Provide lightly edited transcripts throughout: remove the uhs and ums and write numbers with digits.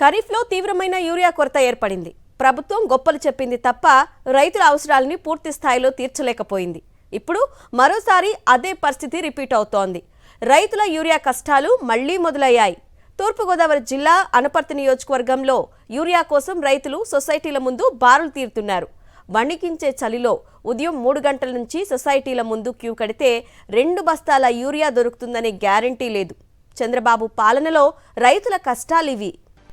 ఖరీఫ్లో తీవ్రమైన యూరియా కొరత ఏర్పడింది. ప్రభుత్వం గొప్పలు చెప్పింది తప్ప రైతుల అవసరాలని పూర్తి స్థాయిలో తీర్చలేకపోయింది. ఇప్పుడు మరోసారి అదే పరిస్థితి రిపీట్ అవుతోంది. రైతుల యూరియా కష్టాలు మళ్లీ మొదలయ్యాయి. తూర్పుగోదావరి జిల్లా అనపర్తి నియోజకవర్గంలో యూరియా కోసం రైతులు సొసైటీల ముందు బారులు తీరుతున్నారు. వణికించే చలిలో ఉదయం 3 గంటల నుంచి సొసైటీల ముందు క్యూ కడితే 2 బస్తాల యూరియా దొరుకుతుందనే గ్యారంటీ లేదు. చంద్రబాబు పాలనలో రైతుల కష్టాలివి.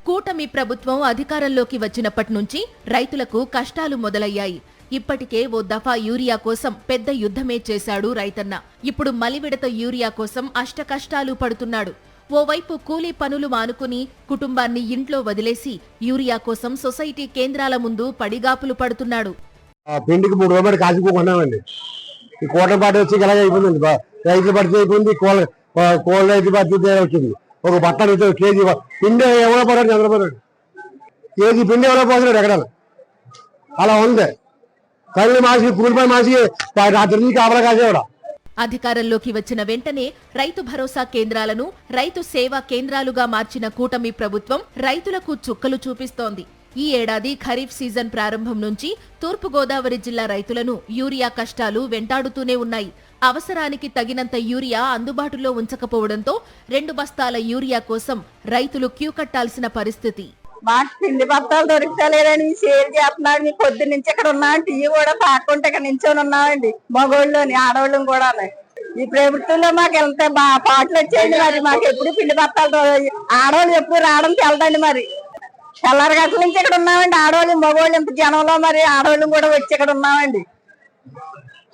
కూటమి ప్రభుత్వం అధికారంలోకి వచ్చినప్పటి నుంచి రైతులకు కష్టాలు మొదలయ్యాయి. ఇప్పటికే ఓ దఫా యూరియా కోసం పెద్ద యుద్ధమే చేశాడు రైతన్న. ఇప్పుడు మలివిడత యూరియా కోసం అష్టకష్టాలు పడుతున్నాడు. ఓవైపు కూలీ పనులు మానుకుని కుటుంబాన్ని ఇంట్లో వదిలేసి యూరియా కోసం సొసైటీ కేంద్రాల ముందు పడిగాపులు పడుతున్నాడు. పిండికి 3 రూపాయలు కాసుకోకున్నామండి. ఈ కోట్ల పాటు వచ్చి ఇలాగే అయిపోయింది. రైతుల పరిస్థితి అయిపోయింది, కోళ్ళ రైతు పరిస్థితి వచ్చింది. ఒక బట్ట కేజీ పిండి ఎవరో పోరాడు, చంద్రబాబు కేజీ పిండి ఎవరో పోతున్నాడు ఎక్కడ అలా ఉంది. కళ్ళు మాసి కూలిపై మాసి రాత్రి నుంచి కాపలా కాసేవాడు. అధికారంలోకి వచ్చిన వెంటనే రైతు భరోసా కేంద్రాలను రైతు సేవా కేంద్రాలుగా మార్చిన కూటమి ప్రభుత్వం రైతులకు చుక్కలు చూపిస్తోంది. ఈ ఏడాది ఖరీఫ్ సీజన్ ప్రారంభం నుంచి తూర్పుగోదావరి జిల్లా రైతులను యూరియా కష్టాలు వెంటాడుతూనే ఉన్నాయి. అవసరానికి తగినంత యూరియా అందుబాటులో ఉంచకపోవడంతో 2 బస్తాల యూరియా కోసం రైతులు క్యూ కట్టాల్సిన పరిస్థితి. మాకు పిండి బత్తాలు దొరుకుతలేదని సేల్ చేస్తున్నాడు. మీ పొద్దు నుంచి ఇక్కడ ఉన్నాం, టీ కూడా తాకుంటే ఇక్కడ నించొని ఉన్నామండి. మగోళ్ళని ఆడవాళ్ళం కూడా. ఈ ప్రభుత్వంలో మాకు ఎంత పాటలు వచ్చేయండి. మరి మాకు ఎప్పుడు పిండి బత్తాలు ఆడవాళ్ళు ఎప్పుడు రావడం తెలదండి. మరి తెల్లారి గంటల నుంచి ఇక్కడ ఉన్నామండి. ఆడవాళ్ళు మగవాళ్ళు ఎంత జనంలో మరి ఆడవాళ్ళం కూడా వచ్చి ఇక్కడ ఉన్నామండి.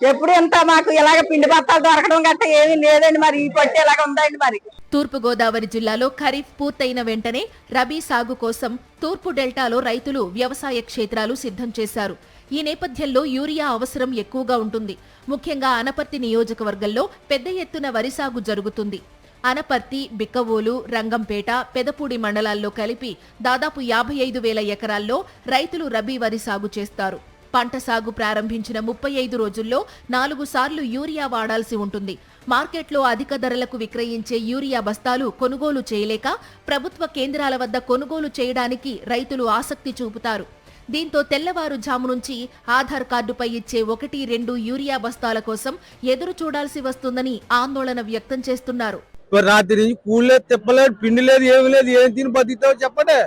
ఎప్పుడు ఎంత మాకు ఇలాగ పిండి బత్తాలు దొరకడం గట్ట ఏమీ లేదండి. మరి ఈ పట్టి ఇలాగ ఉందండి. మరి తూర్పుగోదావరి జిల్లాలో ఖరీఫ్ పూర్తయిన వెంటనే రబీ సాగు కోసం తూర్పు డెల్టాలో రైతులు వ్యవసాయ క్షేత్రాలు సిద్ధం చేశారు. ఈ నేపథ్యంలో యూరియా అవసరం ఎక్కువగా ఉంటుంది. ముఖ్యంగా అనపర్తి నియోజకవర్గంలో పెద్ద ఎత్తున వరి సాగు జరుగుతుంది. అనపర్తి, బిక్కవోలు, రంగంపేట, పెదపూడి మండలాల్లో కలిపి దాదాపు 55,000 ఎకరాల్లో రైతులు రబీ వరి సాగు చేస్తారు. పంట సాగు ప్రారంభించిన 35 రోజుల్లో 4 సార్లు యూరియా వాడాల్సి ఉంటుంది. మార్కెట్లో అధిక ధరలకు విక్రయించే యూరియా బస్తాలు కొనుగోలు చేయలేక ప్రభుత్వ కేంద్రాల వద్ద కొనుగోలు చేయడానికి రైతులు ఆసక్తి చూపుతారు. దీంతో తెల్లవారుజాము నుంచి ఆధార్ కార్డుపై ఇచ్చే 1-2 యూరియా బస్తాల కోసం ఎదురు చూడాల్సి వస్తుందని ఆందోళన వ్యక్తం చేస్తున్నారు. రాత్రి నుంచి కూలే తిప్పలేదు, పిండి లేదు, ఏమి లేదు. ఏం తిని బతుకుతావు చెప్పండి.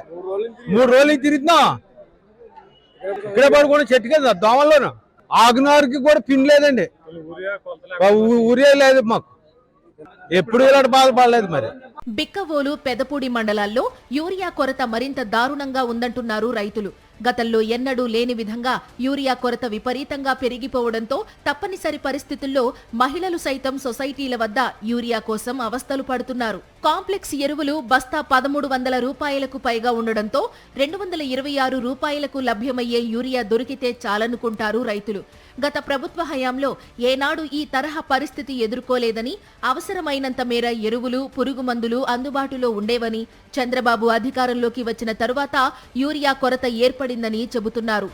3 రోజులు తిరుగుతున్నా. ఇక్కడ పడుకుని చెట్టు కదా దోమల్లోనూ ఆగ్నార్కి కూడా పిండి లేదండి. ఊరియా లేదు మాకు. ఎప్పుడు ఇలాంటి బాధపడలేదు. మరి బిక్కవోలు, పెదపూడి మండలాల్లో యూరియా కొరత మరింత దారుణంగా ఉందంటున్నారు రైతులు. గతంలో ఎన్నడూ లేని విధంగా యూరియా కొరత విపరీతంగా పెరిగిపోవడంతో తప్పనిసరి పరిస్థితుల్లో మహిళలు సైతం సొసైటీల వద్ద యూరియా కోసం అవస్థలు పడుతున్నారు. కాంప్లెక్స్ ఎరువులు బస్తా 1,300 రూపాయలకు పైగా ఉండడంతో 226 రూపాయలకు లభ్యమయ్యే యూరియా దొరికితే చాలనుకుంటారు రైతులు. గత ప్రభుత్వ హయాంలో ఏనాడు ఈ తరహా పరిస్థితి ఎదుర్కోలేదని, అవసరమైనంత మేర ఎరువులు, పురుగుమందులు అందుబాటులో ఉండేవని, చంద్రబాబు అధికారంలోకి వచ్చిన తరువాత యూరియా కొరత ఏర్పడిందని చెబుతున్నారు.